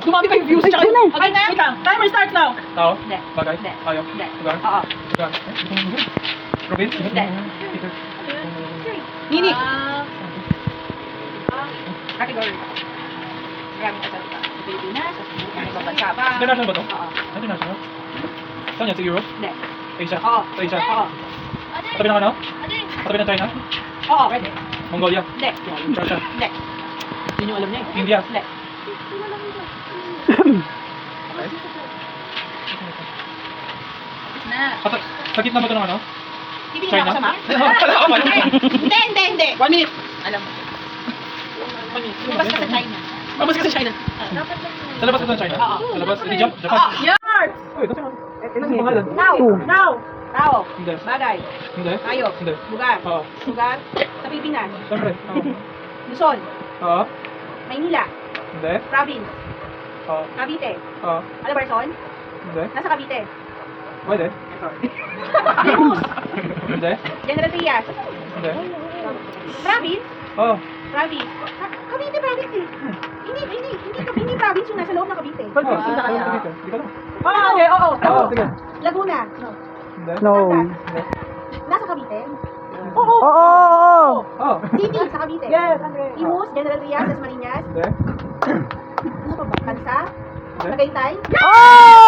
Dumami pa yung views. Tsaka Ayun na. Okay, wait lang. Timer starts now. Tao? Hindi. Bagay? Hindi. Ayaw? Hindi. Lugar? Oo. Lugar? Province? Hindi. Peter? Nini. Category. Maraming kasalita. Sa Pilipinas, sa ibang bansa pa. International ba to? Oo. International? Saan yan? Sa Europe? Hindi. Asia? Oo. Sa Asia? Oo. Katabi ng ano? Katabi ng China? Oo, pwede. Mongolia? Hindi. Russia? Hindi. Yun yung alam niya eh. India? Hindi. Na. Sa gitna ba ito ng ano? Hindi China? na kasama? Wala ka man. Hindi. 1 minute. Alam mo. 1 minute. Lumabas ka sa China. Lumabas ka sa China. Sa labas ito ng China? Oo. Sa labas? Hindi, Japan? Yards! Uy, ito siya. Ilan yung pangalan? Now. Now. Tao. Hindi. Bagay. Hindi? Hayop. Hindi. Lugar. Oo. Lugar. Sa Pilipinas. Siyempre. Oo. Luzon. Oo. Maynila. Hindi. Province. Oo. Cavite. Oo. Alabarzon. Hindi. Nasa Cavite. Pwede. Venus. Hindi. General Trias. Hindi. Province. Oo. Province. Cavite province eh. Hindi province yung nasa loob ng Cavite. Oo. Hindi ko lang. Oo. Oo, sige. Laguna. Hindi. No. Hindi. Nasa Cavite. Oo, oo. Oo. City sa Cavite. Yes, Andre. Imus, General Trias, Las Marinas. Hindi. Ano pa ba? Kansa. Hindi. Tagaytay. Oh!